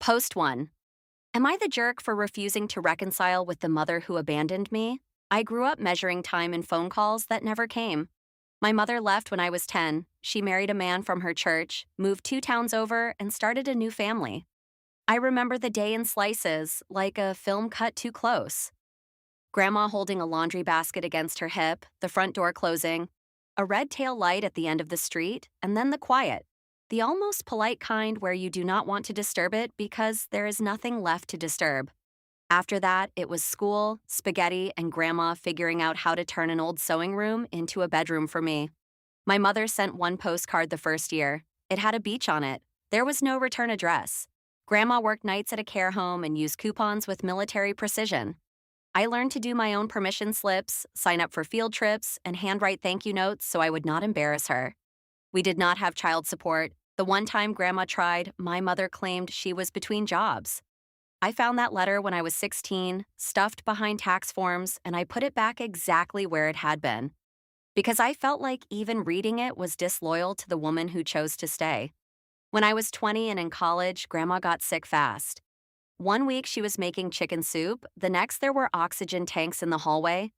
Post 1. Am I the jerk for refusing to reconcile with the mother who abandoned me? I grew up measuring time in phone calls that never came. My mother left when I was 10. She married a man from her church, moved 2 towns over, and started a new family. I remember the day in slices, like a film cut too close. Grandma holding a laundry basket against her hip, the front door closing, a red tail light at the end of the street, and then the quiet. The almost polite kind where you do not want to disturb it because there is nothing left to disturb. After that, it was school, spaghetti, and Grandma figuring out how to turn an old sewing room into a bedroom for me. My mother sent one postcard the first year. It had a beach on it. There was no return address. Grandma worked nights at a care home and used coupons with military precision. I learned to do my own permission slips, sign up for field trips, and handwrite thank you notes so I would not embarrass her. We did not have child support. The one time Grandma tried, my mother claimed she was between jobs. I found that letter when I was 16, stuffed behind tax forms, and I put it back exactly where it had been. Because I felt like even reading it was disloyal to the woman who chose to stay. When I was 20 and in college, Grandma got sick fast. One week she was making chicken soup, the next there were oxygen tanks in the hallway.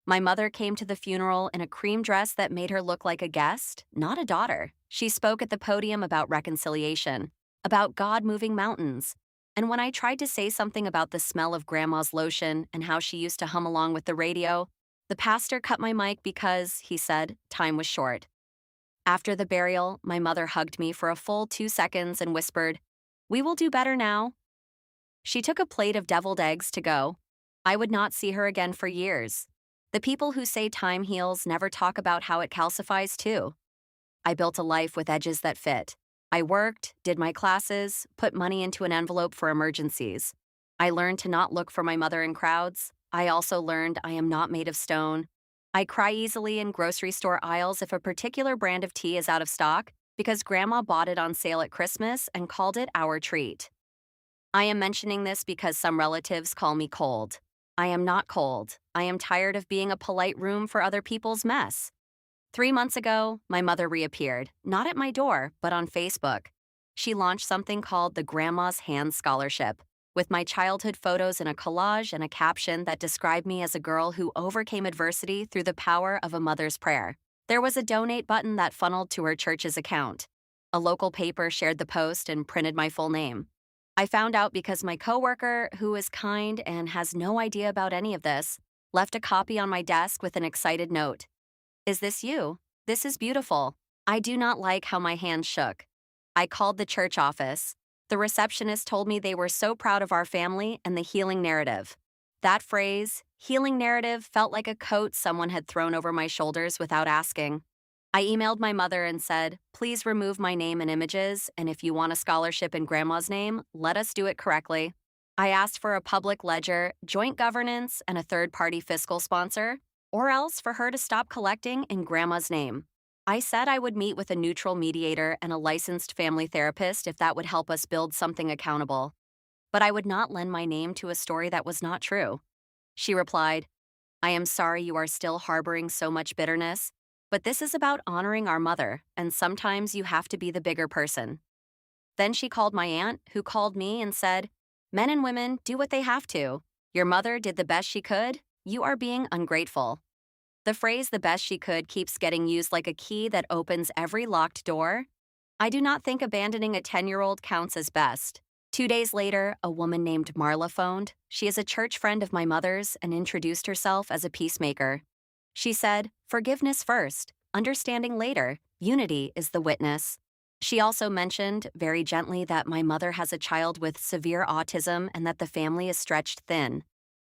My mother came to the funeral in a cream dress that made her look like a guest, not a daughter. She spoke at the podium about reconciliation, about God moving mountains. And when I tried to say something about the smell of Grandma's lotion and how she used to hum along with the radio, the pastor cut my mic because, he said, time was short. After the burial, my mother hugged me for a full 2 seconds and whispered, "We will do better now." She took a plate of deviled eggs to go. I would not see her again for years. The people who say time heals never talk about how it calcifies too. I built a life with edges that fit. I worked, did my classes, put money into an envelope for emergencies. I learned to not look for my mother in crowds. I also learned I am not made of stone. I cry easily in grocery store aisles if a particular brand of tea is out of stock because Grandma bought it on sale at Christmas and called it our treat. I am mentioning this because some relatives call me cold. I am not cold. I am tired of being a polite room for other people's mess. 3 months ago, my mother reappeared, not at my door, but on Facebook. She launched something called the Grandma's Hand Scholarship, with my childhood photos in a collage and a caption that described me as a girl who overcame adversity through the power of a mother's prayer. There was a donate button that funneled to her church's account. A local paper shared the post and printed my full name. I found out because my coworker, who is kind and has no idea about any of this, left a copy on my desk with an excited note. "Is this you? This is beautiful." I do not like how my hands shook. I called the church office. The receptionist told me they were so proud of our family and the healing narrative. That phrase, healing narrative, felt like a coat someone had thrown over my shoulders without asking. I emailed my mother and said, "Please remove my name and images, and if you want a scholarship in Grandma's name, let us do it correctly." I asked for a public ledger, joint governance, and a third-party fiscal sponsor, or else for her to stop collecting in Grandma's name. I said I would meet with a neutral mediator and a licensed family therapist if that would help us build something accountable. But I would not lend my name to a story that was not true. She replied, "I am sorry you are still harboring so much bitterness, but this is about honoring our mother, and sometimes you have to be the bigger person." Then she called my aunt, who called me and said, "Men and women do what they have to. Your mother did the best she could. You are being ungrateful." The phrase "the best she could" keeps getting used like a key that opens every locked door. I do not think abandoning a 10-year-old counts as best. 2 days later, a woman named Marla phoned. She is a church friend of my mother's and introduced herself as a peacemaker. She said, "Forgiveness first, understanding later, unity is the witness." She also mentioned, very gently, that my mother has a child with severe autism and that the family is stretched thin.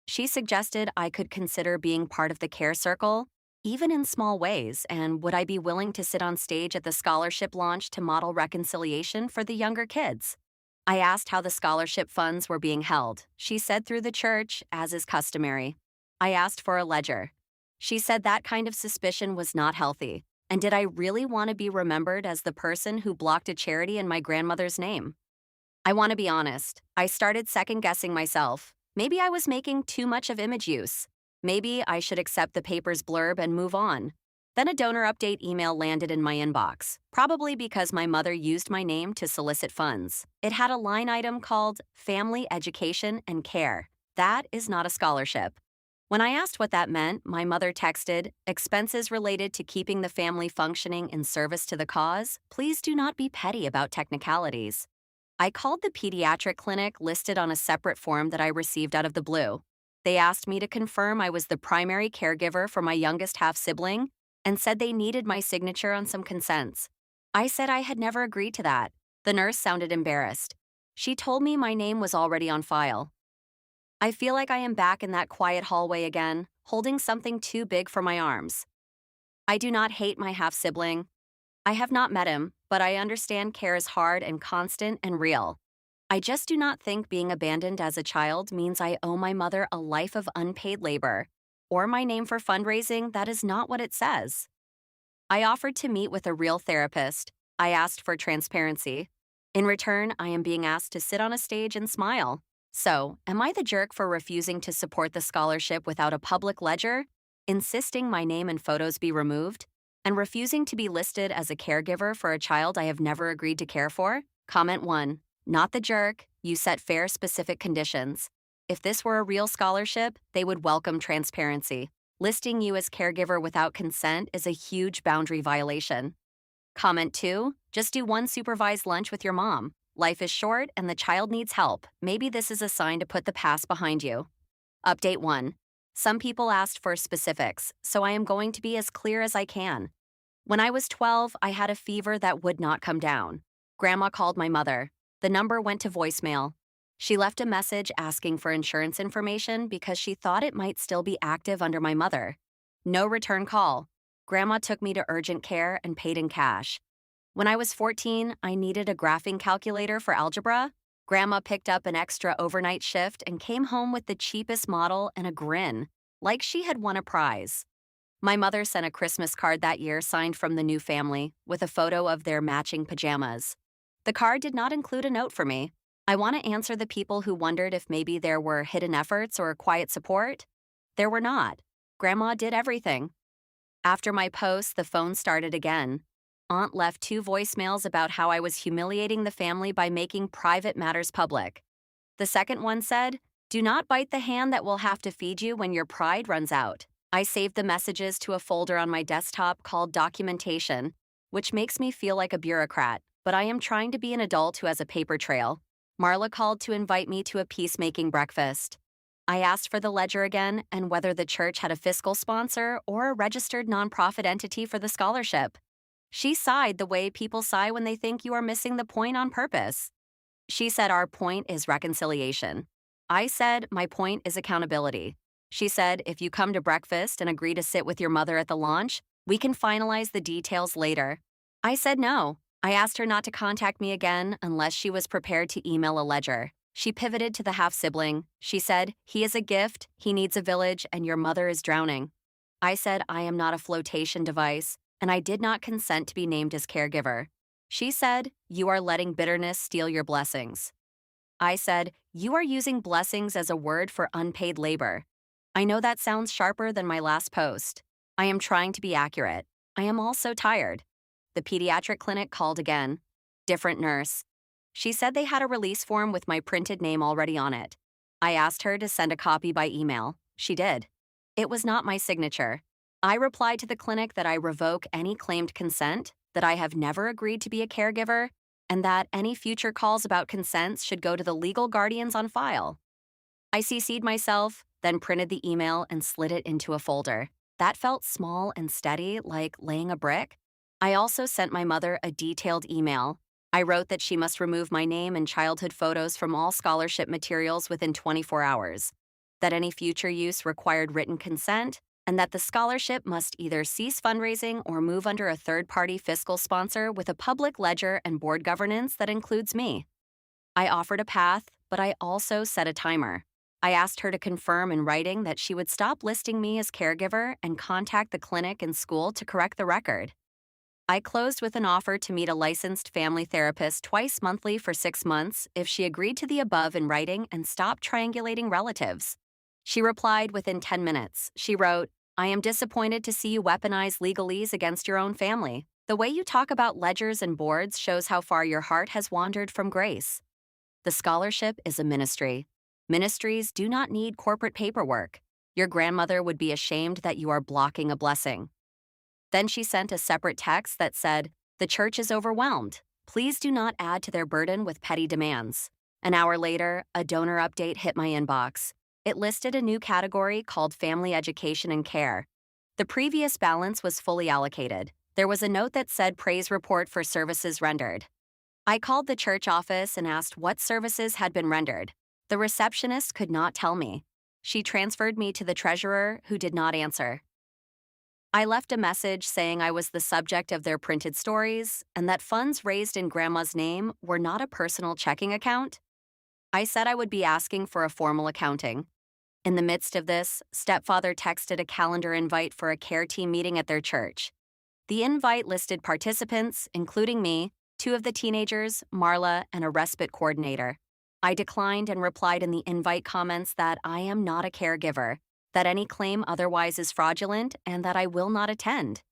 She suggested I could consider being part of the care circle, even in small ways, and would I be willing to sit on stage at the scholarship launch to model reconciliation for the younger kids? I asked how the scholarship funds were being held. She said through the church, as is customary. I asked for a ledger. She said that kind of suspicion was not healthy, and did I really want to be remembered as the person who blocked a charity in my grandmother's name? I want to be honest. I started second-guessing myself. Maybe I was making too much of image use. Maybe I should accept the paper's blurb and move on. Then a donor update email landed in my inbox, probably because my mother used my name to solicit funds. It had a line item called Family Education and Care. That is not a scholarship. When I asked what that meant, my mother texted, "Expenses related to keeping the family functioning in service to the cause. Please do not be petty about technicalities." I called the pediatric clinic listed on a separate form that I received out of the blue. They asked me to confirm I was the primary caregiver for my youngest half sibling and said they needed my signature on some consents. I said I had never agreed to that. The nurse sounded embarrassed. She told me my name was already on file. I feel like I am back in that quiet hallway again, holding something too big for my arms. I do not hate my half sibling. I have not met him, but I understand care is hard and constant and real. I just do not think being abandoned as a child means I owe my mother a life of unpaid labor, or my name for fundraising. That is not what it says. I offered to meet with a real therapist. I asked for transparency. In return, I am being asked to sit on a stage and smile. So, am I the jerk for refusing to support the scholarship without a public ledger, insisting my name and photos be removed, and refusing to be listed as a caregiver for a child I have never agreed to care for? Comment 1. Not the jerk. You set fair, specific conditions. If this were a real scholarship, they would welcome transparency. Listing you as caregiver without consent is a huge boundary violation. Comment 2. Just do one supervised lunch with your mom. Life is short and the child needs help. Maybe this is a sign to put the past behind you. Update 1. Some people asked for specifics, so I am going to be as clear as I can. When I was 12, I had a fever that would not come down. Grandma called my mother. The number went to voicemail. She left a message asking for insurance information because she thought it might still be active under my mother. No return call. Grandma took me to urgent care and paid in cash. When I was 14, I needed a graphing calculator for algebra. Grandma picked up an extra overnight shift and came home with the cheapest model and a grin, like she had won a prize. My mother sent a Christmas card that year signed from the new family, with a photo of their matching pajamas. The card did not include a note for me. I want to answer the people who wondered if maybe there were hidden efforts or quiet support. There were not. Grandma did everything. After my post, the phone started again. Aunt left 2 voicemails about how I was humiliating the family by making private matters public. The second one said, "Do not bite the hand that will have to feed you when your pride runs out." I saved the messages to a folder on my desktop called Documentation, which makes me feel like a bureaucrat, but I am trying to be an adult who has a paper trail. Marla called to invite me to a peacemaking breakfast. I asked for the ledger again and whether the church had a fiscal sponsor or a registered nonprofit entity for the scholarship. She sighed the way people sigh when they think you are missing the point on purpose. She said our point is reconciliation. I said my point is accountability. She said if you come to breakfast and agree to sit with your mother at the launch, we can finalize the details later. I said no. I asked her not to contact me again unless she was prepared to email a ledger. She pivoted to the half-sibling. She said, "He is a gift, he needs a village, and your mother is drowning." I said I am not a flotation device, and I did not consent to be named as caregiver. She said, "You are letting bitterness steal your blessings." I said, "You are using blessings as a word for unpaid labor." I know that sounds sharper than my last post. I am trying to be accurate. I am also tired. The pediatric clinic called again. Different nurse. She said they had a release form with my printed name already on it. I asked her to send a copy by email. She did. It was not my signature. I replied to the clinic that I revoke any claimed consent, that I have never agreed to be a caregiver, and that any future calls about consents should go to the legal guardians on file. I CC'd myself, then printed the email and slid it into a folder. That felt small and steady, like laying a brick. I also sent my mother a detailed email. I wrote that she must remove my name and childhood photos from all scholarship materials within 24 hours, that any future use required written consent, and that the scholarship must either cease fundraising or move under a third-party fiscal sponsor with a public ledger and board governance that includes me. I offered a path, but I also set a timer. I asked her to confirm in writing that she would stop listing me as caregiver and contact the clinic and school to correct the record. I closed with an offer to meet a licensed family therapist twice monthly for 6 months if she agreed to the above in writing and stopped triangulating relatives. She replied within 10 minutes. She wrote, I am disappointed to see you weaponize legalese against your own family. The way you talk about ledgers and boards shows how far your heart has wandered from grace. The scholarship is a ministry. Ministries do not need corporate paperwork. Your grandmother would be ashamed that you are blocking a blessing. Then she sent a separate text that said, "The church is overwhelmed. Please do not add to their burden with petty demands." An hour later, a donor update hit my inbox. It listed a new category called Family Education and Care. The previous balance was fully allocated. There was a note that said praise report for services rendered. I called the church office and asked what services had been rendered. The receptionist could not tell me. She transferred me to the treasurer, who did not answer. I left a message saying I was the subject of their printed stories and that funds raised in Grandma's name were not a personal checking account. I said I would be asking for a formal accounting. In the midst of this, stepfather texted a calendar invite for a care team meeting at their church. The invite listed participants, including me, 2 of the teenagers, Marla, and a respite coordinator. I declined and replied in the invite comments that I am not a caregiver, that any claim otherwise is fraudulent, and that I will not attend.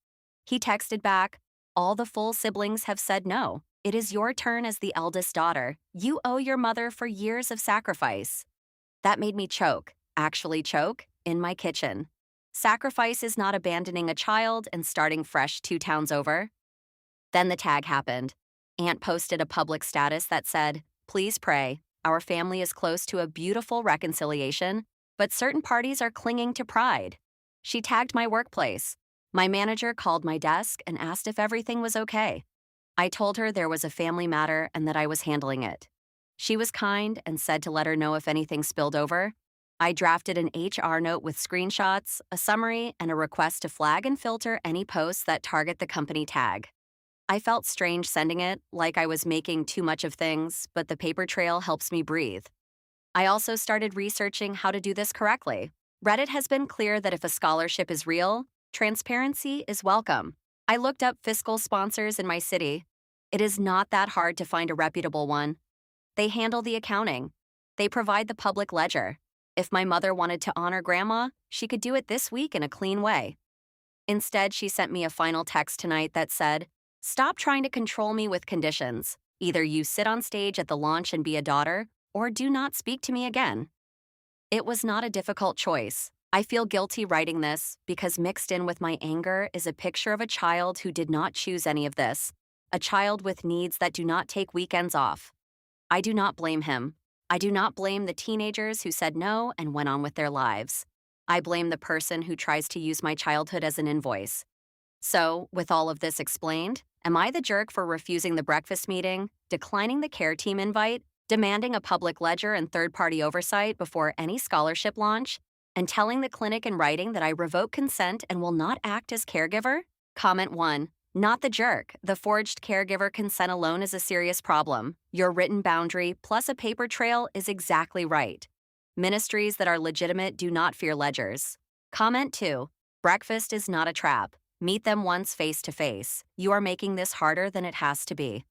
He texted back, "All the full siblings have said no. It is your turn as the eldest daughter. You owe your mother for years of sacrifice." That made me choke, actually choke, in my kitchen. Sacrifice is not abandoning a child and starting fresh 2 towns over. Then the tag happened. Aunt posted a public status that said, "Please pray. Our family is close to a beautiful reconciliation, but certain parties are clinging to pride." She tagged my workplace. My manager called my desk and asked if everything was okay. I told her there was a family matter and that I was handling it. She was kind and said to let her know if anything spilled over. I drafted an HR note with screenshots, a summary, and a request to flag and filter any posts that target the company tag. I felt strange sending it, like I was making too much of things, but the paper trail helps me breathe. I also started researching how to do this correctly. Reddit has been clear that if a scholarship is real, transparency is welcome. I looked up fiscal sponsors in my city. It is not that hard to find a reputable one. They handle the accounting. They provide the public ledger. If my mother wanted to honor Grandma, she could do it this week in a clean way. Instead, she sent me a final text tonight that said, "Stop trying to control me with conditions. Either you sit on stage at the launch and be a daughter, or do not speak to me again." It was not a difficult choice. I feel guilty writing this because mixed in with my anger is a picture of a child who did not choose any of this, a child with needs that do not take weekends off. I do not blame him. I do not blame the teenagers who said no and went on with their lives. I blame the person who tries to use my childhood as an invoice. So, with all of this explained, am I the jerk for refusing the breakfast meeting, declining the care team invite, demanding a public ledger and third-party oversight before any scholarship launch, and telling the clinic in writing that I revoke consent and will not act as caregiver? Comment 1. Not the jerk. The forged caregiver consent alone is a serious problem. Your written boundary plus a paper trail is exactly right. Ministries that are legitimate do not fear ledgers. Comment 2. Breakfast is not a trap. Meet them once face to face. You are making this harder than it has to be.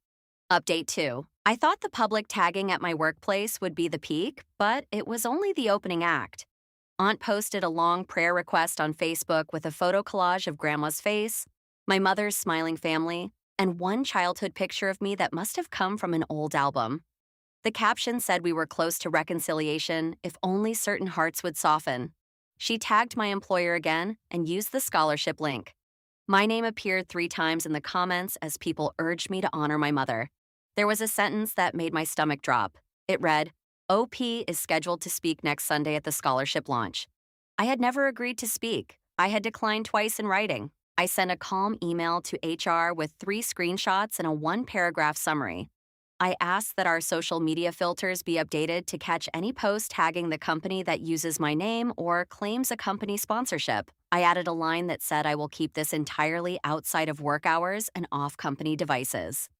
Update 2. I thought the public tagging at my workplace would be the peak, but it was only the opening act. Aunt posted a long prayer request on Facebook with a photo collage of Grandma's face, my mother's smiling family, and one childhood picture of me that must have come from an old album. The caption said we were close to reconciliation if only certain hearts would soften. She tagged my employer again and used the scholarship link. My name appeared 3 times in the comments as people urged me to honor my mother. There was a sentence that made my stomach drop. It read, "OP is scheduled to speak next Sunday at the scholarship launch." I had never agreed to speak. I had declined twice in writing. I sent a calm email to HR with 3 screenshots and a 1-paragraph summary. I asked that our social media filters be updated to catch any post tagging the company that uses my name or claims a company sponsorship. I added a line that said I will keep this entirely outside of work hours and off company devices.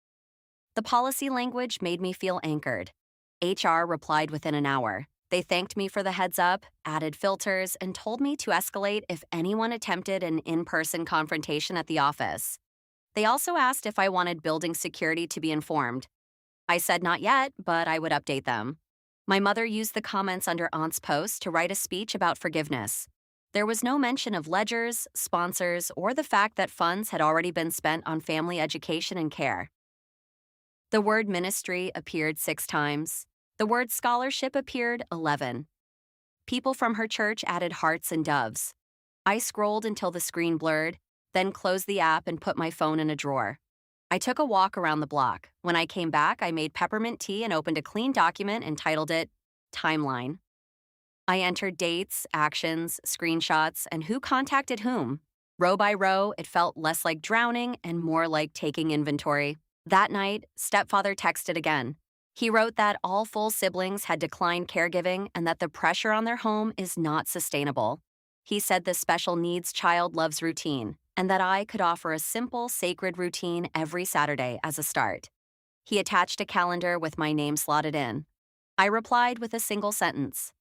The policy language made me feel anchored. HR replied within an hour. They thanked me for the heads up, added filters, and told me to escalate if anyone attempted an in-person confrontation at the office. They also asked if I wanted building security to be informed. I said not yet, but I would update them. My mother used the comments under Aunt's post to write a speech about forgiveness. There was no mention of ledgers, sponsors, or the fact that funds had already been spent on family education and care. The word ministry appeared 6 times. The word scholarship appeared 11. People from her church added hearts and doves. I scrolled until the screen blurred, then closed the app and put my phone in a drawer. I took a walk around the block. When I came back, I made peppermint tea and opened a clean document and titled it Timeline. I entered dates, actions, screenshots, and who contacted whom. Row by row, it felt less like drowning and more like taking inventory. That night, stepfather texted again. He wrote that all full siblings had declined caregiving and that the pressure on their home is not sustainable. He said the special needs child loves routine, and that I could offer a simple, sacred routine every Saturday as a start. He attached a calendar with my name slotted in. I replied with a single sentence.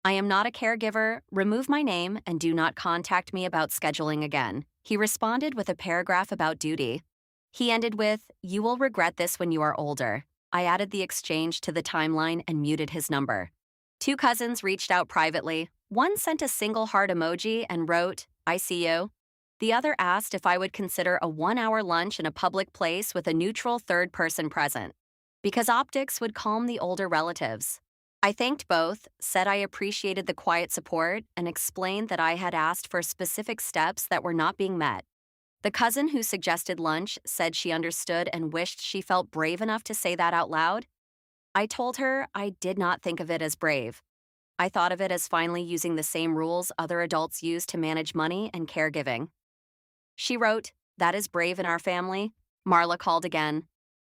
I am not a caregiver, remove my name, and do not contact me about scheduling again. He responded with a paragraph about duty. He ended with, you will regret this when you are older. I added the exchange to the timeline and muted his number. 2 cousins reached out privately. One sent a single heart emoji and wrote, I see you. The other asked if I would consider a 1-hour lunch in a public place with a neutral third person present, because optics would calm the older relatives. I thanked both, said I appreciated the quiet support, and explained that I had asked for specific steps that were not being met. The cousin who suggested lunch said she understood and wished she felt brave enough to say that out loud. I told her I did not think of it as brave. I thought of it as finally using the same rules other adults use to manage money and caregiving. She wrote, that is brave in our family. Marla called again.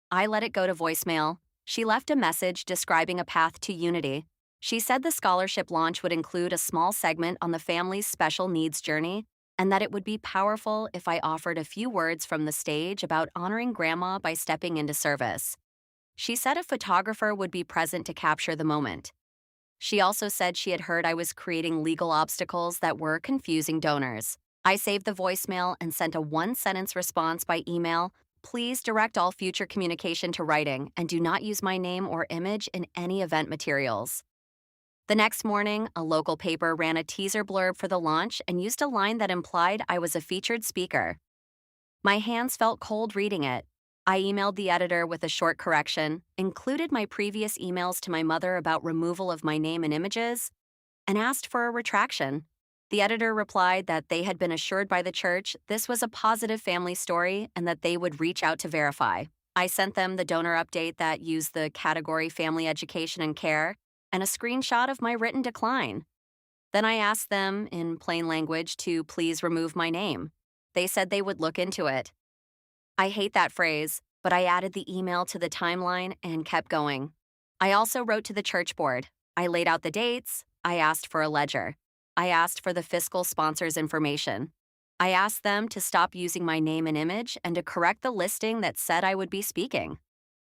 I let it go to voicemail. She left a message describing a path to unity. She said the scholarship launch would include a small segment on the family's special needs journey, and that it would be powerful if I offered a few words from the stage about honoring Grandma by stepping into service. She said a photographer would be present to capture the moment. She also said she had heard I was creating legal obstacles that were confusing donors. I saved the voicemail and sent a 1-sentence response by email. Please direct all future communication to writing and do not use my name or image in any event materials. The next morning, a local paper ran a teaser blurb for the launch and used a line that implied I was a featured speaker. My hands felt cold reading it. I emailed the editor with a short correction, included my previous emails to my mother about removal of my name and images, and asked for a retraction. The editor replied that they had been assured by the church this was a positive family story and that they would reach out to verify. I sent them the donor update that used the category Family Education and Care and a screenshot of my written decline. Then I asked them, in plain language, to please remove my name. They said they would look into it. I hate that phrase, but I added the email to the timeline and kept going. I also wrote to the church board. I laid out the dates. I asked for a ledger. I asked for the fiscal sponsor's information. I asked them to stop using my name and image and to correct the listing that said I would be speaking.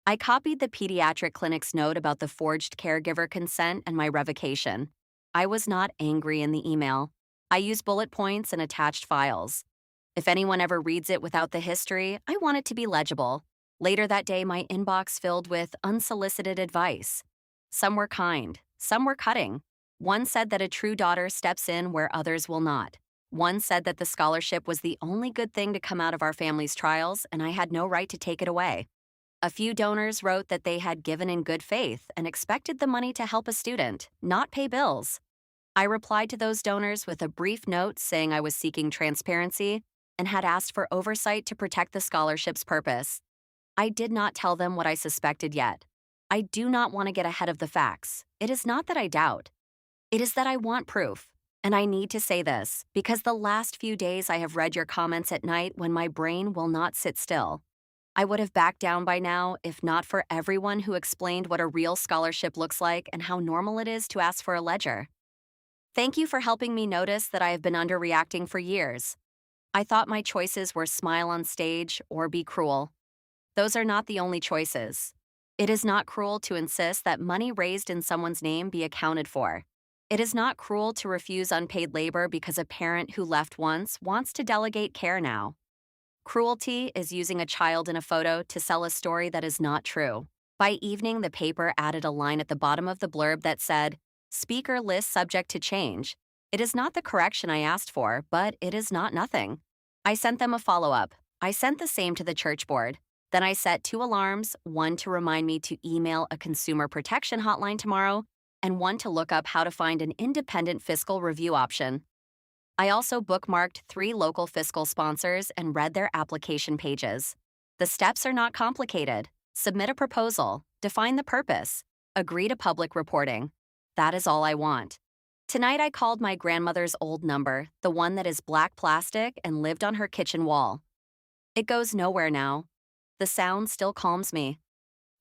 I copied the pediatric clinic's note about the forged caregiver consent and my revocation. I was not angry in the email. I used bullet points and attached files. If anyone ever reads it without the history, I want it to be legible. Later that day, my inbox filled with unsolicited advice. Some were kind, some were cutting. One said that a true daughter steps in where others will not. One said that the scholarship was the only good thing to come out of our family's trials, and I had no right to take it away. A few donors wrote that they had given in good faith and expected the money to help a student, not pay bills. I replied to those donors with a brief note saying I was seeking transparency and had asked for oversight to protect the scholarship's purpose. I did not tell them what I suspected yet. I do not want to get ahead of the facts. It is not that I doubt. It is that I want proof. And I need to say this because the last few days I have read your comments at night when my brain will not sit still. I would have backed down by now if not for everyone who explained what a real scholarship looks like and how normal it is to ask for a ledger. Thank you for helping me notice that I have been underreacting for years. I thought my choices were smile on stage or be cruel. Those are not the only choices. It is not cruel to insist that money raised in someone's name be accounted for. It is not cruel to refuse unpaid labor because a parent who left once wants to delegate care now. Cruelty is using a child in a photo to sell a story that is not true. By evening, the paper added a line at the bottom of the blurb that said, "Speaker list subject to change." It is not the correction I asked for, but it is not nothing. I sent them a follow up. I sent the same to the church board. Then I set two alarms, one to remind me to email a consumer protection hotline tomorrow, and one to look up how to find an independent fiscal review option. I also bookmarked 3 local fiscal sponsors and read their application pages. The steps are not complicated. Submit a proposal, define the purpose, agree to public reporting. That is all I want. Tonight I called my grandmother's old number, the one that is black plastic and lived on her kitchen wall. It goes nowhere now. The sound still calms me.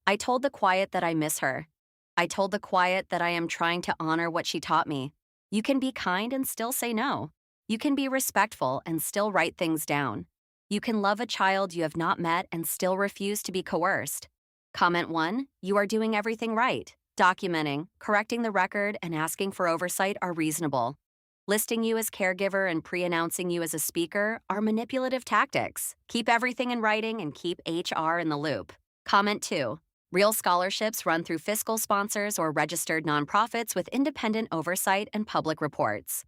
I told the quiet that I miss her. I told the quiet that I am trying to honor what she taught me. You can be kind and still say no. You can be respectful and still write things down. You can love a child you have not met and still refuse to be coerced. Comment 1, you are doing everything right. Documenting, correcting the record, and asking for oversight are reasonable. Listing you as caregiver and pre-announcing you as a speaker are manipulative tactics. Keep everything in writing and keep HR in the loop. Comment 2, real scholarships run through fiscal sponsors or registered nonprofits with independent oversight and public reports.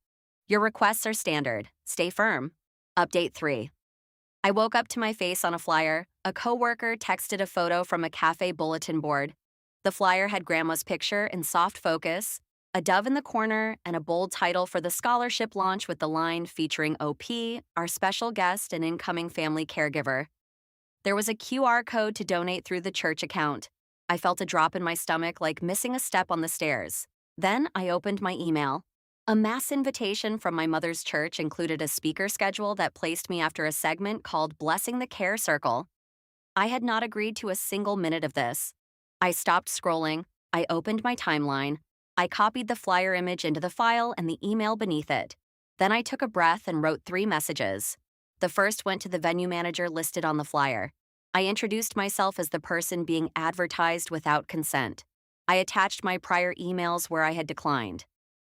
Your requests are standard. Stay firm. Update 3. I woke up to my face on a flyer. A coworker texted a photo from a cafe bulletin board. The flyer had Grandma's picture in soft focus, a dove in the corner, and a bold title for the scholarship launch with the line featuring OP, our special guest and incoming family caregiver. There was a QR code to donate through the church account. I felt a drop in my stomach like missing a step on the stairs. Then I opened my email. A mass invitation from my mother's church included a speaker schedule that placed me after a segment called Blessing the Care Circle. I had not agreed to a single minute of this. I stopped scrolling. I opened my timeline. I copied the flyer image into the file and the email beneath it. Then I took a breath and wrote 3 messages. The first went to the venue manager listed on the flyer. I introduced myself as the person being advertised without consent. I attached my prior emails where I had declined.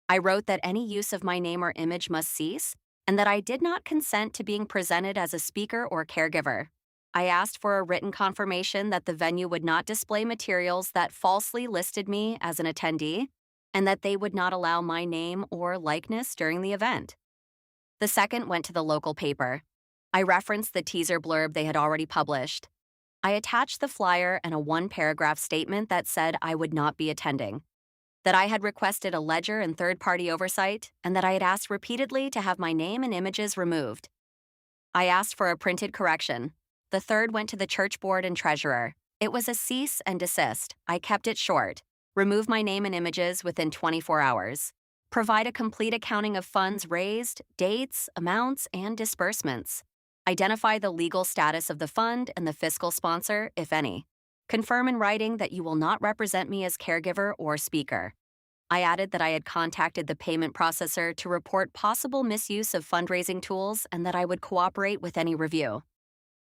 I wrote that any use of my name or image must cease, and that I did not consent to being presented as a speaker or caregiver. I asked for a written confirmation that the venue would not display materials that falsely listed me as an attendee, and that they would not allow my name or likeness during the event. The second went to the local paper. I referenced the teaser blurb they had already published. I attached the flyer and a 1-paragraph statement that said I would not be attending, that I had requested a ledger and third-party oversight, and that I had asked repeatedly to have my name and images removed. I asked for a printed correction. The third went to the church board and treasurer. It was a cease and desist. I kept it short. Remove my name and images within 24 hours. Provide a complete accounting of funds raised, dates, amounts, and disbursements. Identify the legal status of the fund and the fiscal sponsor, if any. Confirm in writing that you will not represent me as caregiver or speaker. I added that I had contacted the payment processor to report possible misuse of fundraising tools and that I would cooperate with any review.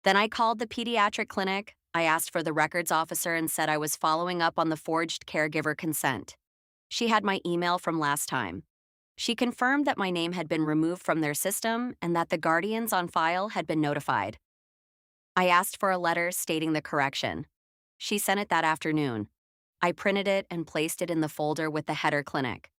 Then I called the pediatric clinic. I asked for the records officer and said I was following up on the forged caregiver consent. She had my email from last time. She confirmed that my name had been removed from their system and that the guardians on file had been notified. I asked for a letter stating the correction. She sent it that afternoon. I printed it and placed it in the folder with the header clinic.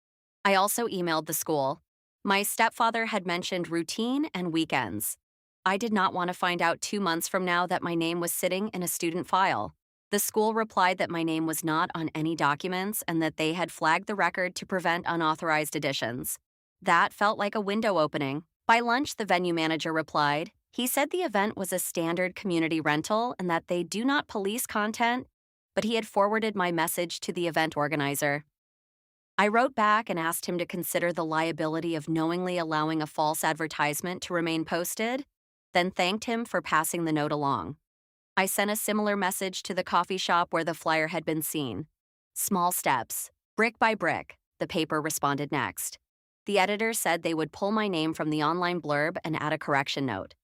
I also emailed the school. My stepfather had mentioned routine and weekends. I did not want to find out 2 months from now that my name was sitting in a student file. The school replied that my name was not on any documents and that they had flagged the record to prevent unauthorized additions. That felt like a window opening. By lunch, the venue manager replied. He said the event was a standard community rental and that they do not police content, but he had forwarded my message to the event organizer. I wrote back and asked him to consider the liability of knowingly allowing a false advertisement to remain posted, then thanked him for passing the note along. I sent a similar message to the coffee shop where the flyer had been seen. Small steps, brick by brick, the paper responded next. The editor said they would pull my name from the online blurb and add a correction note.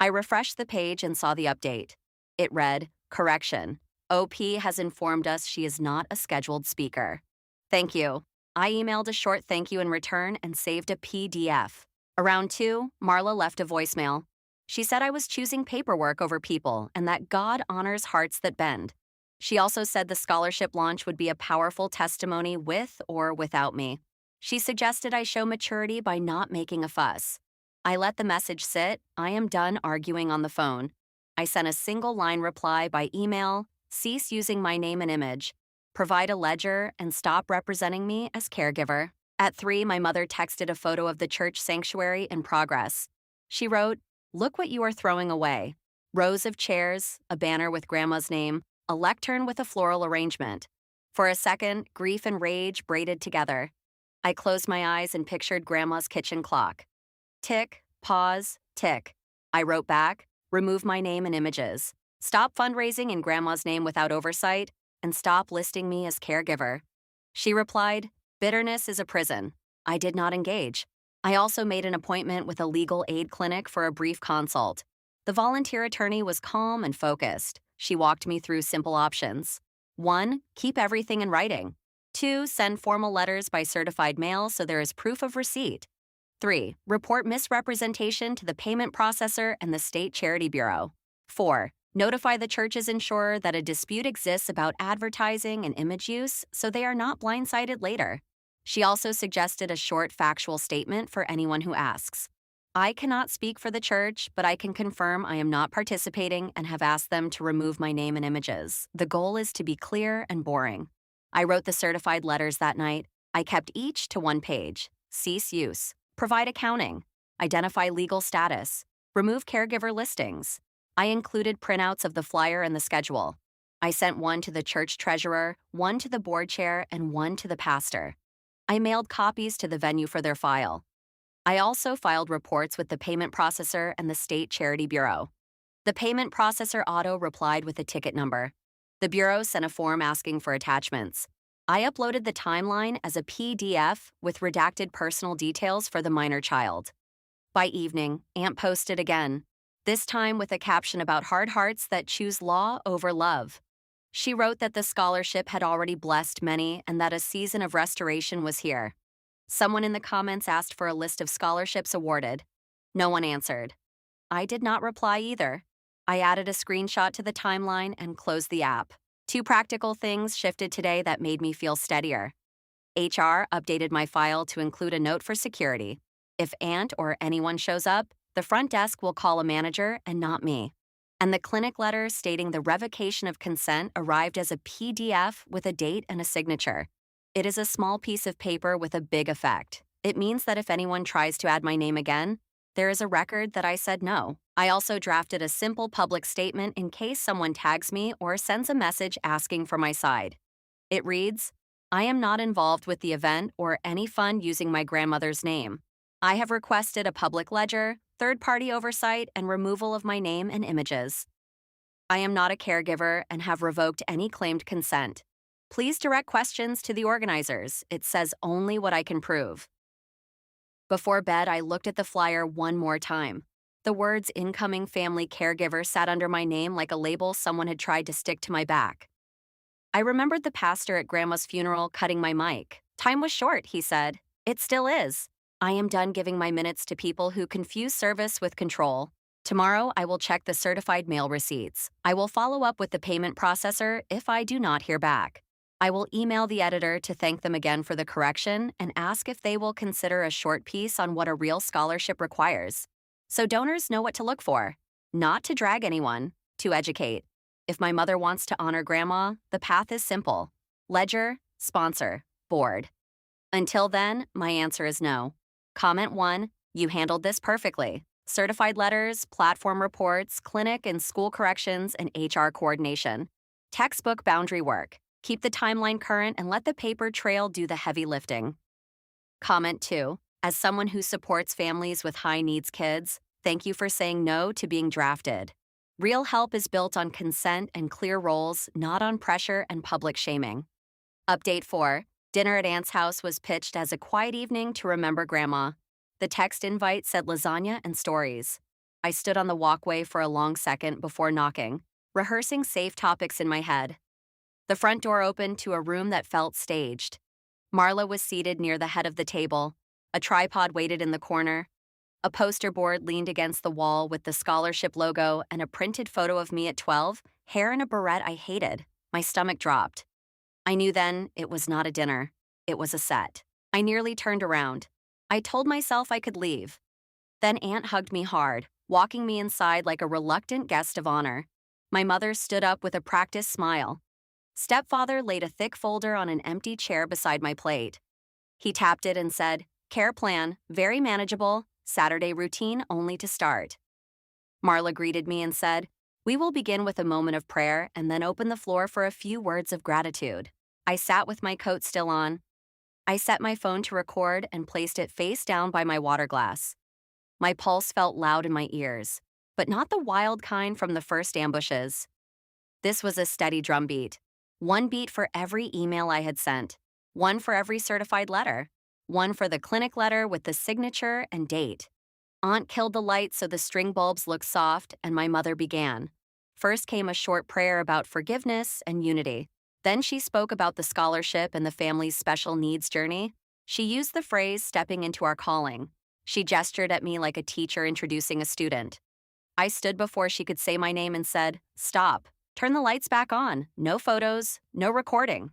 I refreshed the page and saw the update. It read, correction. OP has informed us she is not a scheduled speaker. Thank you. I emailed a short thank you in return and saved a PDF. Around 2, Marla left a voicemail. She said I was choosing paperwork over people and that God honors hearts that bend. She also said the scholarship launch would be a powerful testimony with or without me. She suggested I show maturity by not making a fuss. I let the message sit. I am done arguing on the phone. I sent a single line reply by email: cease using my name and image, provide a ledger, and stop representing me as caregiver. At 3, my mother texted a photo of the church sanctuary in progress. She wrote, "Look what you are throwing away. Rows of chairs, a banner with Grandma's name, a lectern with a floral arrangement." For a second, grief and rage braided together. I closed my eyes and pictured Grandma's kitchen clock. Tick, pause, tick. I wrote back, remove my name and images. Stop fundraising in Grandma's name without oversight, and stop listing me as caregiver. She replied, bitterness is a prison. I did not engage. I also made an appointment with a legal aid clinic for a brief consult. The volunteer attorney was calm and focused. She walked me through simple options. 1, keep everything in writing. 2, send formal letters by certified mail so there is proof of receipt. 3, report misrepresentation to the payment processor and the State Charity Bureau. 4, notify the church's insurer that a dispute exists about advertising and image use so they are not blindsided later. She also suggested a short factual statement for anyone who asks. I cannot speak for the church, but I can confirm I am not participating and have asked them to remove my name and images. The goal is to be clear and boring. I wrote the certified letters that night. I kept each to 1 page. Cease use. Provide accounting. Identify legal status. Remove caregiver listings. I included printouts of the flyer and the schedule. I sent 1 to the church treasurer, 1 to the board chair, and 1 to the pastor. I mailed copies to the venue for their file. I also filed reports with the payment processor and the State Charity Bureau. The payment processor auto replied with a ticket number. The Bureau sent a form asking for attachments. I uploaded the timeline as a PDF with redacted personal details for the minor child. By evening, Aunt posted again, this time with a caption about hard hearts that choose law over love. She wrote that the scholarship had already blessed many and that a season of restoration was here. Someone in the comments asked for a list of scholarships awarded. No one answered. I did not reply either. I added a screenshot to the timeline and closed the app. 2 practical things shifted today that made me feel steadier. HR updated my file to include a note for security. If Aunt or anyone shows up, the front desk will call a manager and not me. And the clinic letter stating the revocation of consent arrived as a PDF with a date and a signature. It is a small piece of paper with a big effect. It means that if anyone tries to add my name again, there is a record that I said no. I also drafted a simple public statement in case someone tags me or sends a message asking for my side. It reads, I am not involved with the event or any fund using my grandmother's name. I have requested a public ledger, third-party oversight, and removal of my name and images. I am not a caregiver and have revoked any claimed consent. Please direct questions to the organizers. It says only what I can prove. Before bed, I looked at the flyer 1 more time. The words incoming family caregiver sat under my name like a label someone had tried to stick to my back. I remembered the pastor at Grandma's funeral cutting my mic. Time was short, he said. It still is. I am done giving my minutes to people who confuse service with control. Tomorrow, I will check the certified mail receipts. I will follow up with the payment processor if I do not hear back. I will email the editor to thank them again for the correction and ask if they will consider a short piece on what a real scholarship requires. So donors know what to look for. Not to drag anyone, to educate. If my mother wants to honor Grandma, the path is simple. Ledger, sponsor, board. Until then, my answer is no. Comment 1, you handled this perfectly. Certified letters, platform reports, clinic and school corrections, and HR coordination. Textbook boundary work. Keep the timeline current and let the paper trail do the heavy lifting. Comment 2, as someone who supports families with high-needs kids, thank you for saying no to being drafted. Real help is built on consent and clear roles, not on pressure and public shaming. Update 4, dinner at Aunt's house was pitched as a quiet evening to remember Grandma. The text invite said lasagna and stories. I stood on the walkway for a long second before knocking, rehearsing safe topics in my head. The front door opened to a room that felt staged. Marla was seated near the head of the table. A tripod waited in the corner. A poster board leaned against the wall with the scholarship logo and a printed photo of me at 12, hair in a barrette I hated. My stomach dropped. I knew then it was not a dinner. It was a set. I nearly turned around. I told myself I could leave. Then Aunt hugged me hard, walking me inside like a reluctant guest of honor. My mother stood up with a practiced smile. Stepfather laid a thick folder on an empty chair beside my plate. He tapped it and said, "Care plan, very manageable, Saturday routine only to start." Marla greeted me and said, "We will begin with a moment of prayer and then open the floor for a few words of gratitude." I sat with my coat still on. I set my phone to record and placed it face down by my water glass. My pulse felt loud in my ears, but not the wild kind from the first ambushes. This was a steady drumbeat. One beat for every email I had sent, one for every certified letter, one for the clinic letter with the signature and date. Aunt killed the light so the string bulbs looked soft, and my mother began. First came a short prayer about forgiveness and unity. Then she spoke about the scholarship and the family's special needs journey. She used the phrase stepping into our calling. She gestured at me like a teacher introducing a student. I stood before she could say my name and said, "Stop. Turn the lights back on. No photos, no recording."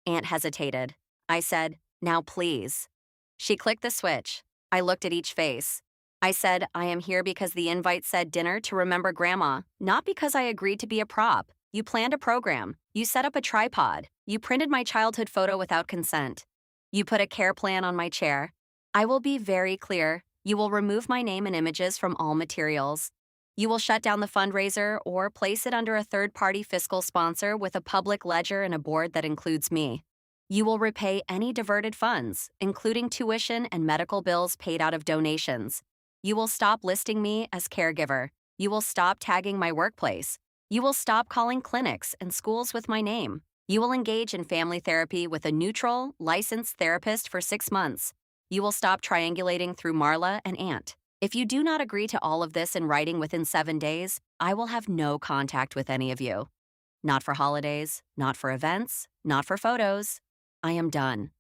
Aunt hesitated. I said, "Now please." She clicked the switch. I looked at each face. I said, "I am here because the invite said dinner to remember Grandma, not because I agreed to be a prop. You planned a program. You set up a tripod. You printed my childhood photo without consent. You put a care plan on my chair. I will be very clear. You will remove my name and images from all materials. You will shut down the fundraiser or place it under a third-party fiscal sponsor with a public ledger and a board that includes me. You will repay any diverted funds, including tuition and medical bills paid out of donations. You will stop listing me as caregiver. You will stop tagging my workplace. You will stop calling clinics and schools with my name. You will engage in family therapy with a neutral, licensed therapist for 6 months. You will stop triangulating through Marla and Aunt. If you do not agree to all of this in writing within 7 days, I will have no contact with any of you. Not for holidays, not for events, not for photos. I am done.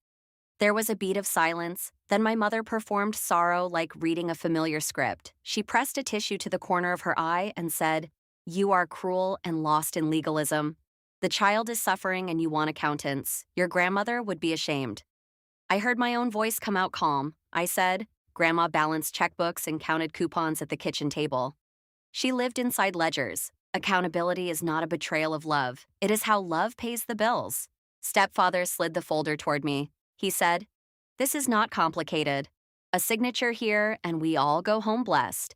There was a beat of silence, then my mother performed sorrow like reading a familiar script. She pressed a tissue to the corner of her eye and said, "You are cruel and lost in legalism. The child is suffering and you want accountants. Your grandmother would be ashamed." I heard my own voice come out calm. I said, "Grandma balanced checkbooks and counted coupons at the kitchen table. She lived inside ledgers. Accountability is not a betrayal of love. It is how love pays the bills." Stepfather slid the folder toward me. He said, "This is not complicated. A signature here and we all go home blessed."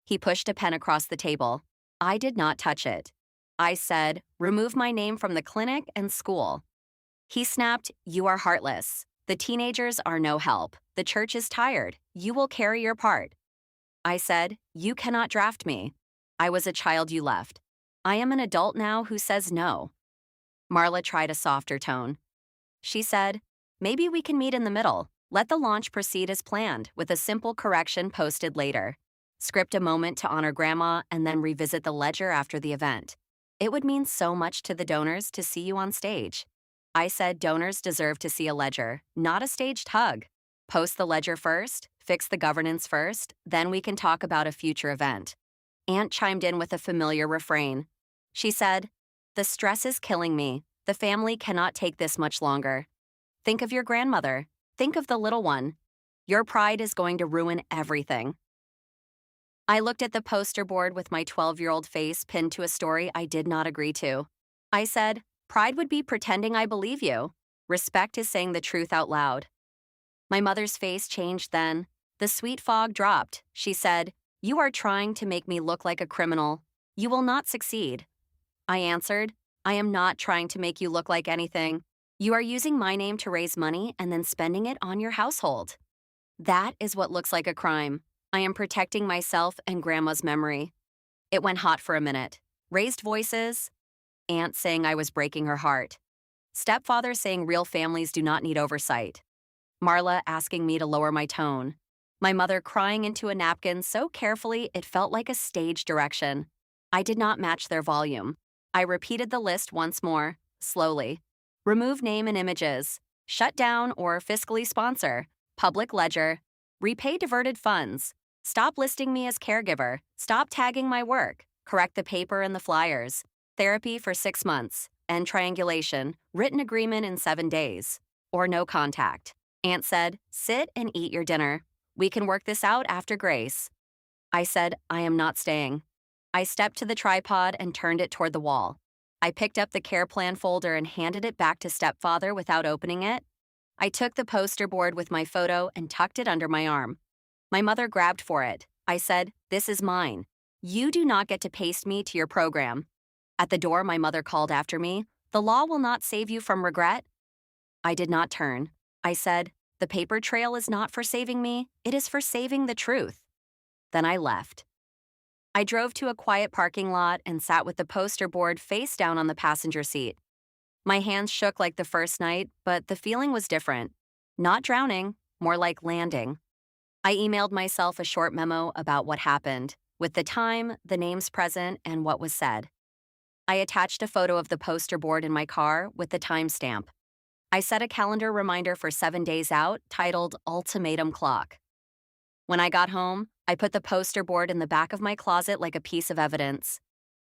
He pushed a pen across the table. I did not touch it. I said, "Remove my name from the clinic and school." He snapped, "You are heartless. The teenagers are no help. The church is tired. You will carry your part." I said, "You cannot draft me. I was a child you left. I am an adult now who says no." Marla tried a softer tone. She said, "Maybe we can meet in the middle. Let the launch proceed as planned, with a simple correction posted later. Script a moment to honor Grandma and then revisit the ledger after the event. It would mean so much to the donors to see you on stage." I said donors deserve to see a ledger, not a staged hug. Post the ledger first, fix the governance first, then we can talk about a future event. Aunt chimed in with a familiar refrain. She said, "The stress is killing me. The family cannot take this much longer. Think of your grandmother. Think of the little one. Your pride is going to ruin everything." I looked at the poster board with my 12-year-old face pinned to a story I did not agree to. I said, "Pride would be pretending I believe you. Respect is saying the truth out loud." My mother's face changed then. The sweet fog dropped. She said, "You are trying to make me look like a criminal. You will not succeed." I answered, "I am not trying to make you look like anything. You are using my name to raise money and then spending it on your household. That is what looks like a crime. I am protecting myself and Grandma's memory." It went hot for a minute. Raised voices. Aunt saying I was breaking her heart. Stepfather saying real families do not need oversight. Marla asking me to lower my tone. My mother crying into a napkin so carefully it felt like a stage direction. I did not match their volume. I repeated the list once more, slowly. Remove name and images. Shut down or fiscally sponsor. Public ledger. Repay diverted funds. Stop listing me as caregiver. Stop tagging my work. Correct the paper and the flyers. Therapy for 6 months. End triangulation. Written agreement in 7 days. Or no contact. Aunt said, "Sit and eat your dinner. We can work this out after grace." I said, "I am not staying." I stepped to the tripod and turned it toward the wall. I picked up the care plan folder and handed it back to stepfather without opening it. I took the poster board with my photo and tucked it under my arm. My mother grabbed for it. I said, "This is mine. You do not get to paste me to your program." At the door, my mother called after me, "The law will not save you from regret." I did not turn. I said, "The paper trail is not for saving me, it is for saving the truth." Then I left. I drove to a quiet parking lot and sat with the poster board face down on the passenger seat. My hands shook like the first night, but the feeling was different. Not drowning, more like landing. I emailed myself a short memo about what happened, with the time, the names present, and what was said. I attached a photo of the poster board in my car with the timestamp. I set a calendar reminder for 7 days out titled Ultimatum Clock. When I got home, I put the poster board in the back of my closet like a piece of evidence.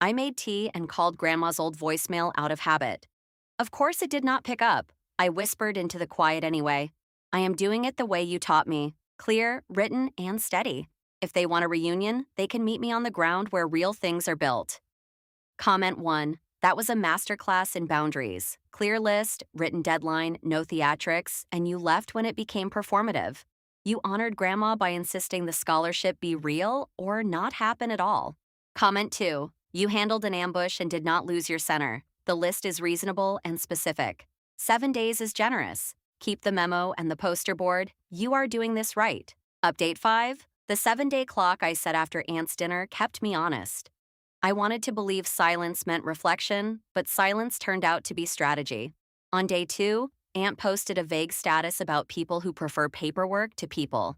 I made tea and called Grandma's old voicemail out of habit. Of course, it did not pick up. I whispered into the quiet anyway. "I am doing it the way you taught me, clear, written, and steady. If they want a reunion, they can meet me on the ground where real things are built." Comment 1. That was a masterclass in boundaries. Clear list, written deadline, no theatrics, and you left when it became performative. You honored Grandma by insisting the scholarship be real or not happen at all. Comment 2. You handled an ambush and did not lose your center. The list is reasonable and specific. 7 days is generous. Keep the memo and the poster board. You are doing this right. Update 5. The 7-day clock I set after Aunt's dinner kept me honest. I wanted to believe silence meant reflection, but silence turned out to be strategy. On day 2, Aunt posted a vague status about people who prefer paperwork to people.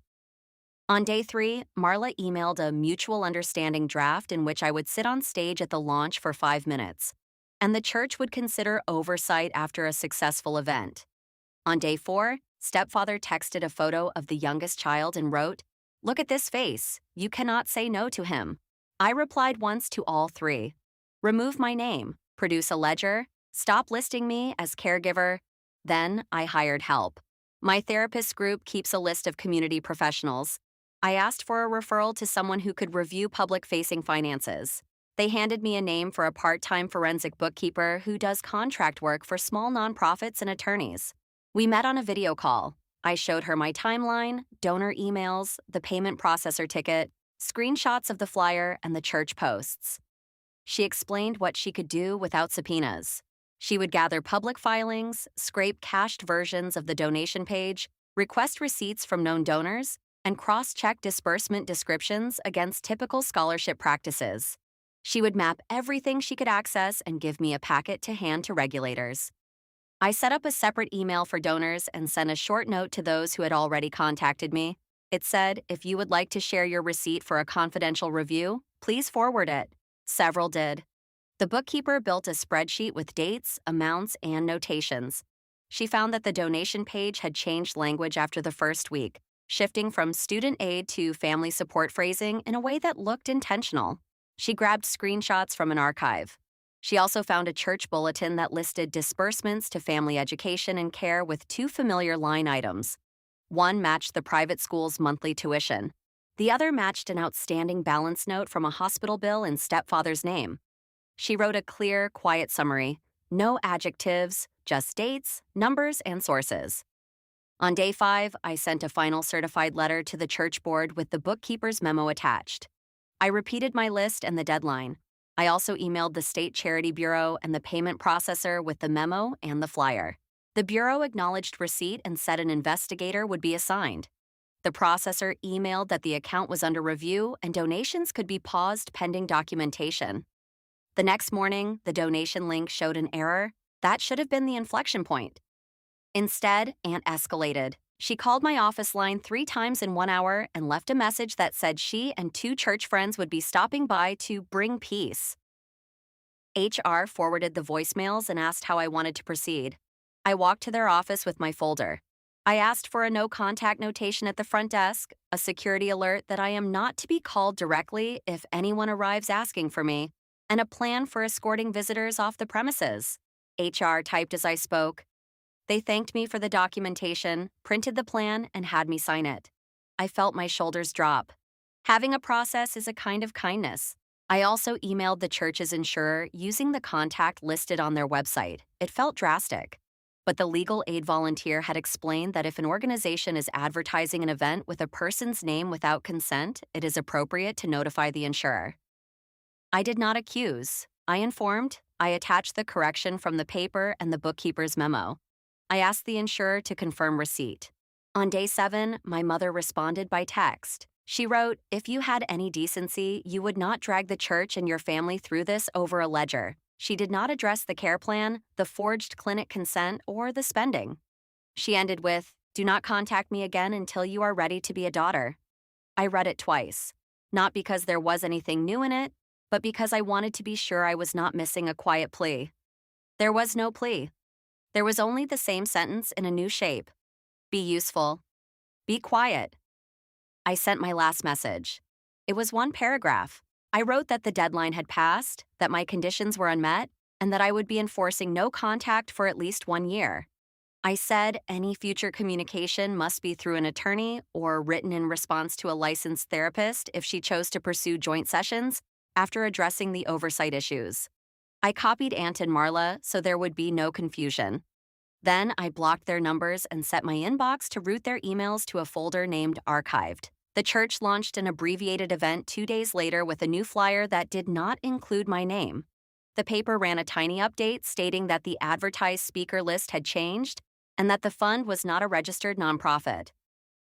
On day 3, Marla emailed a mutual understanding draft in which I would sit on stage at the launch for 5 minutes, and the church would consider oversight after a successful event. On day 4, stepfather texted a photo of the youngest child and wrote, "Look at this face. You cannot say no to him." I replied once to all 3. Remove my name, produce a ledger, stop listing me as caregiver. Then I hired help. My therapist group keeps a list of community professionals. I asked for a referral to someone who could review public-facing finances. They handed me a name for a part-time forensic bookkeeper who does contract work for small nonprofits and attorneys. We met on a video call. I showed her my timeline, donor emails, the payment processor ticket, screenshots of the flyer, and the church posts. She explained what she could do without subpoenas. She would gather public filings, scrape cached versions of the donation page, request receipts from known donors, and cross-check disbursement descriptions against typical scholarship practices. She would map everything she could access and give me a packet to hand to regulators. I set up a separate email for donors and sent a short note to those who had already contacted me. It said, "If you would like to share your receipt for a confidential review, please forward it." Several did. The bookkeeper built a spreadsheet with dates, amounts, and notations. She found that the donation page had changed language after the first week, shifting from student aid to family support phrasing in a way that looked intentional. She grabbed screenshots from an archive. She also found a church bulletin that listed disbursements to family education and care with 2 familiar line items. One matched the private school's monthly tuition. The other matched an outstanding balance note from a hospital bill in stepfather's name. She wrote a clear, quiet summary. No adjectives, just dates, numbers, and sources. On day 5, I sent a final certified letter to the church board with the bookkeeper's memo attached. I repeated my list and the deadline. I also emailed the State Charity Bureau and the payment processor with the memo and the flyer. The Bureau acknowledged receipt and said an investigator would be assigned. The processor emailed that the account was under review and donations could be paused pending documentation. The next morning, the donation link showed an error. That should have been the inflection point. Instead, Aunt escalated. She called my office line 3 times in 1 hour and left a message that said she and 2 church friends would be stopping by to bring peace. HR forwarded the voicemails and asked how I wanted to proceed. I walked to their office with my folder. I asked for a no-contact notation at the front desk, a security alert that I am not to be called directly if anyone arrives asking for me, and a plan for escorting visitors off the premises. HR typed as I spoke. They thanked me for the documentation, printed the plan, and had me sign it. I felt my shoulders drop. Having a process is a kind of kindness. I also emailed the church's insurer using the contact listed on their website. It felt drastic. But the legal aid volunteer had explained that if an organization is advertising an event with a person's name without consent, it is appropriate to notify the insurer. I did not accuse. I informed. I attached the correction from the paper and the bookkeeper's memo. I asked the insurer to confirm receipt. On day 7, my mother responded by text. She wrote, "If you had any decency, you would not drag the church and your family through this over a ledger." She did not address the care plan, the forged clinic consent, or the spending. She ended with, "Do not contact me again until you are ready to be a daughter." I read it twice, not because there was anything new in it, but because I wanted to be sure I was not missing a quiet plea. There was no plea. There was only the same sentence in a new shape. Be useful. Be quiet. I sent my last message. It was one paragraph. I wrote that the deadline had passed, that my conditions were unmet, and that I would be enforcing no contact for at least 1 year. I said any future communication must be through an attorney or written in response to a licensed therapist if she chose to pursue joint sessions after addressing the oversight issues. I copied Aunt and Marla so there would be no confusion. Then I blocked their numbers and set my inbox to route their emails to a folder named Archived. The church launched an abbreviated event 2 days later with a new flyer that did not include my name. The paper ran a tiny update stating that the advertised speaker list had changed and that the fund was not a registered nonprofit.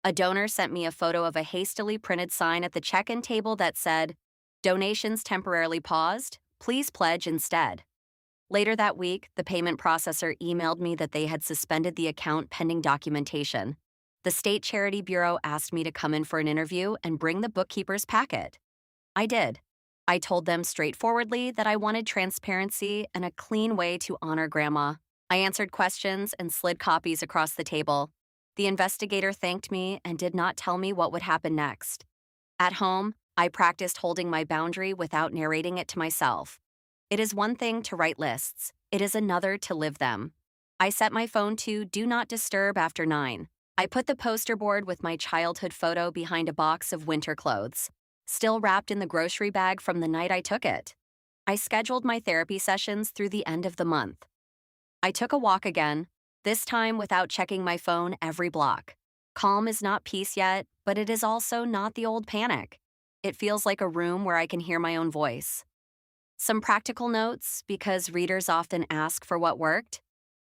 A donor sent me a photo of a hastily printed sign at the check-in table that said, "Donations temporarily paused. Please pledge instead." Later that week, the payment processor emailed me that they had suspended the account pending documentation. The State Charity Bureau asked me to come in for an interview and bring the bookkeeper's packet. I did. I told them straightforwardly that I wanted transparency and a clean way to honor Grandma. I answered questions and slid copies across the table. The investigator thanked me and did not tell me what would happen next. At home, I practiced holding my boundary without narrating it to myself. It is one thing to write lists. It is another to live them. I set my phone to Do Not Disturb after 9. I put the poster board with my childhood photo behind a box of winter clothes, still wrapped in the grocery bag from the night I took it. I scheduled my therapy sessions through the end of the month. I took a walk again, this time without checking my phone every block. Calm is not peace yet, but it is also not the old panic. It feels like a room where I can hear my own voice. Some practical notes, because readers often ask for what worked.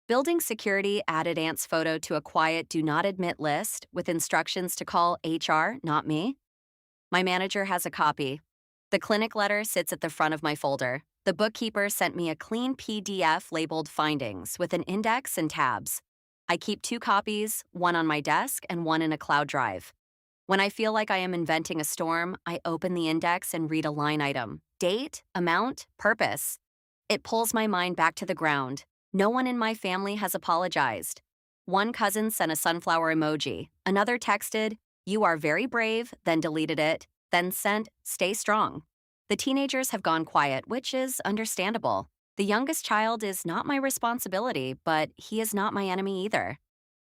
Building Security added Aunt's photo to a quiet Do Not Admit list with instructions to call HR, not me. My manager has a copy. The clinic letter sits at the front of my folder. The bookkeeper sent me a clean PDF labeled Findings with an index and tabs. I keep 2 copies, one on my desk and one in a cloud drive. When I feel like I am inventing a storm, I open the index and read a line item. Date, amount, purpose. It pulls my mind back to the ground. No one in my family has apologized. One cousin sent a sunflower emoji. Another texted, "You are very brave," then deleted it, then sent, "Stay strong." The teenagers have gone quiet, which is understandable. The youngest child is not my responsibility, but he is not my enemy either.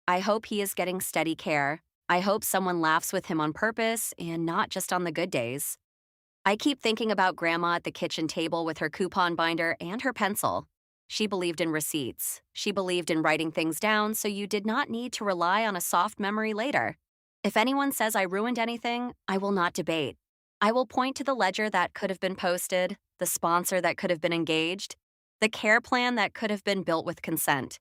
I hope he is getting steady care. I hope someone laughs with him on purpose and not just on the good days. I keep thinking about Grandma at the kitchen table with her coupon binder and her pencil. She believed in receipts. She believed in writing things down so you did not need to rely on a soft memory later. If anyone says I ruined anything, I will not debate. I will point to the ledger that could have been posted, the sponsor that could have been engaged, the care plan that could have been built with consent.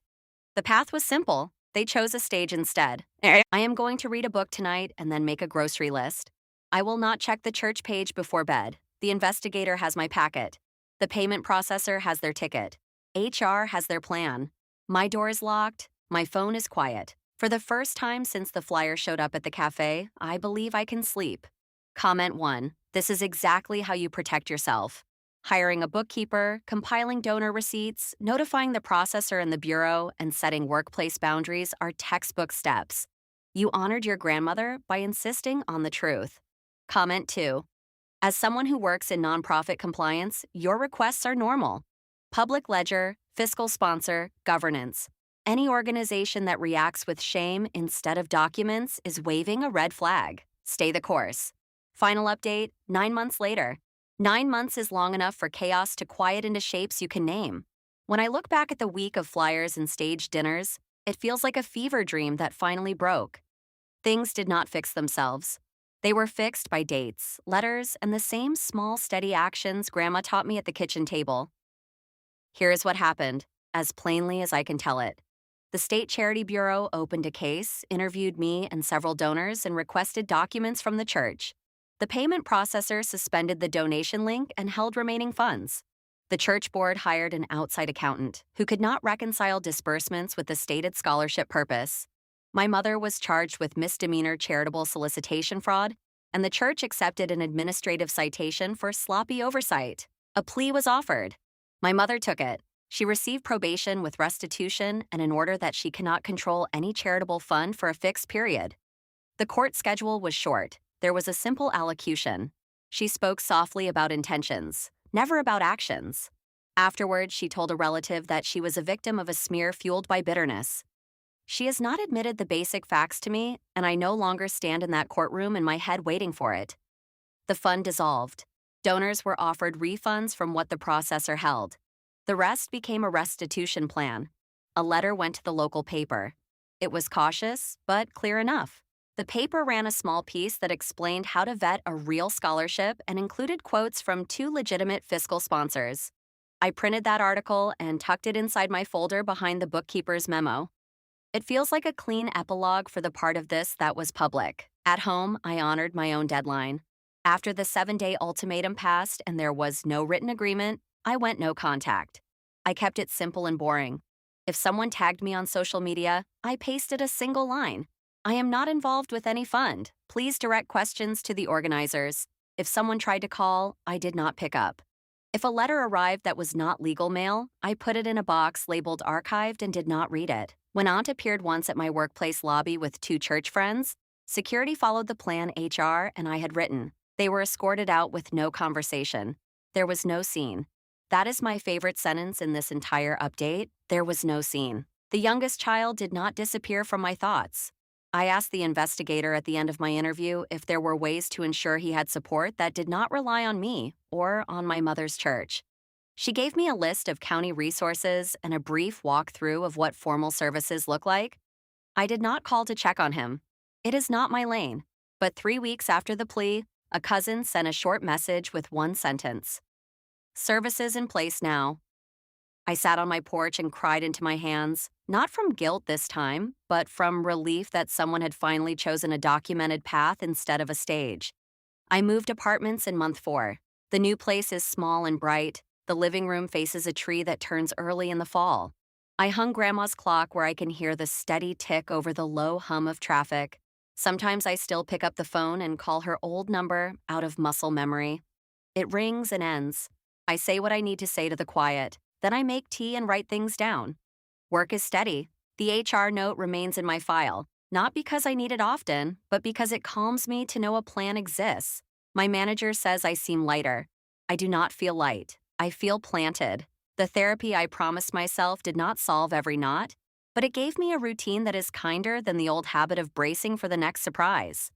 The path was simple. They chose a stage instead. I am going to read a book tonight and then make a grocery list. I will not check the church page before bed. The investigator has my packet. The payment processor has their ticket. HR has their plan. My door is locked. My phone is quiet. For the first time since the flyer showed up at the cafe, I believe I can sleep. Comment 1. This is exactly how you protect yourself. Hiring a bookkeeper, compiling donor receipts, notifying the processor and the bureau, and setting workplace boundaries are textbook steps. You honored your grandmother by insisting on the truth. Comment 2. As someone who works in nonprofit compliance, your requests are normal. Public ledger, fiscal sponsor, governance. Any organization that reacts with shame instead of documents is waving a red flag. Stay the course. Final update 9 months later. 9 months is long enough for chaos to quiet into shapes you can name. When I look back at the week of flyers and staged dinners, it feels like a fever dream that finally broke. Things did not fix themselves. They were fixed by dates, letters, and the same small, steady actions Grandma taught me at the kitchen table. Here is what happened, as plainly as I can tell it. The State Charity Bureau opened a case, interviewed me and several donors, and requested documents from the church. The payment processor suspended the donation link and held remaining funds. The church board hired an outside accountant who could not reconcile disbursements with the stated scholarship purpose. My mother was charged with misdemeanor charitable solicitation fraud, and the church accepted an administrative citation for sloppy oversight. A plea was offered. My mother took it. She received probation with restitution and an order that she cannot control any charitable fund for a fixed period. The court schedule was short. There was a simple allocution. She spoke softly about intentions, never about actions. Afterwards, she told a relative that she was a victim of a smear fueled by bitterness. She has not admitted the basic facts to me, and I no longer stand in that courtroom in my head waiting for it. The fund dissolved. Donors were offered refunds from what the processor held. The rest became a restitution plan. A letter went to the local paper. It was cautious, but clear enough. The paper ran a small piece that explained how to vet a real scholarship and included quotes from 2 legitimate fiscal sponsors. I printed that article and tucked it inside my folder behind the bookkeeper's memo. It feels like a clean epilogue for the part of this that was public. At home, I honored my own deadline. After the 7-day ultimatum passed and there was no written agreement, I went no contact. I kept it simple and boring. If someone tagged me on social media, I pasted a single line. I am not involved with any fund. Please direct questions to the organizers. If someone tried to call, I did not pick up. If a letter arrived that was not legal mail, I put it in a box labeled archived and did not read it. When Aunt appeared once at my workplace lobby with 2 church friends, security followed the plan HR and I had written. They were escorted out with no conversation. There was no scene. That is my favorite sentence in this entire update. There was no scene. The youngest child did not disappear from my thoughts. I asked the investigator at the end of my interview if there were ways to ensure he had support that did not rely on me or on my mother's church. She gave me a list of county resources and a brief walkthrough of what formal services look like. I did not call to check on him. It is not my lane. But 3 weeks after the plea, a cousin sent a short message with one sentence. Services in place now. I sat on my porch and cried into my hands, not from guilt this time, but from relief that someone had finally chosen a documented path instead of a stage. I moved apartments in month 4. The new place is small and bright. The living room faces a tree that turns early in the fall. I hung Grandma's clock where I can hear the steady tick over the low hum of traffic. Sometimes I still pick up the phone and call her old number out of muscle memory. It rings and ends. I say what I need to say to the quiet. Then I make tea and write things down. Work is steady. The HR note remains in my file, not because I need it often, but because it calms me to know a plan exists. My manager says I seem lighter. I do not feel light. I feel planted. The therapy I promised myself did not solve every knot, but it gave me a routine that is kinder than the old habit of bracing for the next surprise.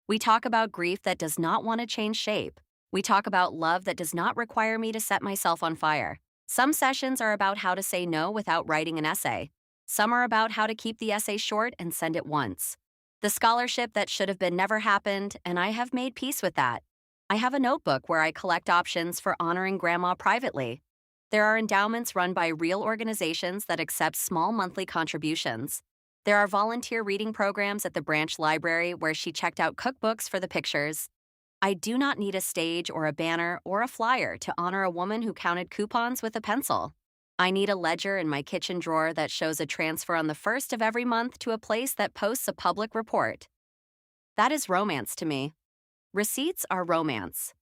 We talk about grief that does not want to change shape. We talk about love that does not require me to set myself on fire. Some sessions are about how to say no without writing an essay. Some are about how to keep the essay short and send it once. The scholarship that should have been never happened, and I have made peace with that. I have a notebook where I collect options for honoring Grandma privately. There are endowments run by real organizations that accept small monthly contributions. There are volunteer reading programs at the branch library where she checked out cookbooks for the pictures. I do not need a stage or a banner or a flyer to honor a woman who counted coupons with a pencil. I need a ledger in my kitchen drawer that shows a transfer on the 1st of every month to a place that posts a public report. That is romance to me. Receipts are romance.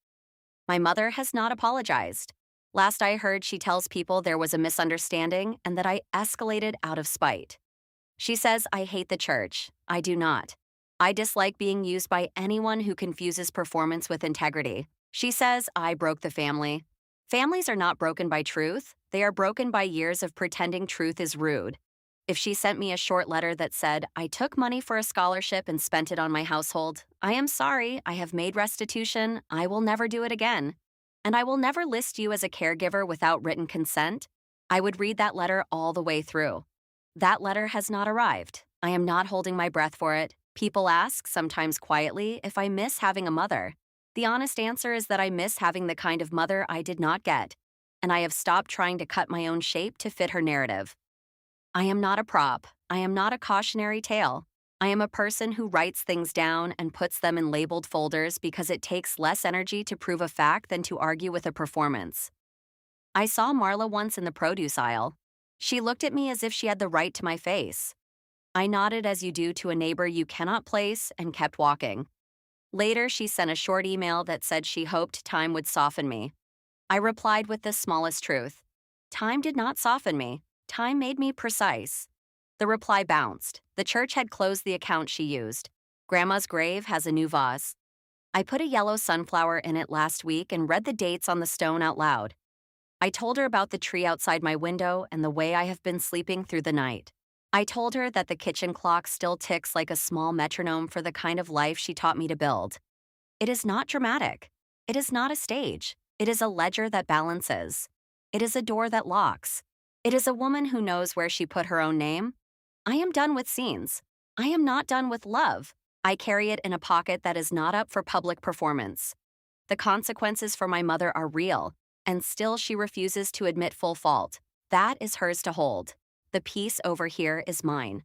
My mother has not apologized. Last I heard, she tells people there was a misunderstanding and that I escalated out of spite. She says I hate the church. I do not. I dislike being used by anyone who confuses performance with integrity. She says I broke the family. Families are not broken by truth. They are broken by years of pretending truth is rude. If she sent me a short letter that said, I took money for a scholarship and spent it on my household, I am sorry, I have made restitution, I will never do it again. And I will never list you as a caregiver without written consent, I would read that letter all the way through. That letter has not arrived. I am not holding my breath for it. People ask, sometimes quietly, if I miss having a mother. The honest answer is that I miss having the kind of mother I did not get, and I have stopped trying to cut my own shape to fit her narrative. I am not a prop. I am not a cautionary tale. I am a person who writes things down and puts them in labeled folders because it takes less energy to prove a fact than to argue with a performance. I saw Marla once in the produce aisle. She looked at me as if she had the right to my face. I nodded as you do to a neighbor you cannot place and kept walking. Later, she sent a short email that said she hoped time would soften me. I replied with the smallest truth. Time did not soften me. Time made me precise. The reply bounced. The church had closed the account she used. Grandma's grave has a new vase. I put a yellow sunflower in it last week and read the dates on the stone out loud. I told her about the tree outside my window and the way I have been sleeping through the night. I told her that the kitchen clock still ticks like a small metronome for the kind of life she taught me to build. It is not dramatic. It is not a stage. It is a ledger that balances. It is a door that locks. It is a woman who knows where she put her own name. I am done with scenes. I am not done with love. I carry it in a pocket that is not up for public performance. The consequences for my mother are real, and still she refuses to admit full fault. That is hers to hold. The peace over here is mine.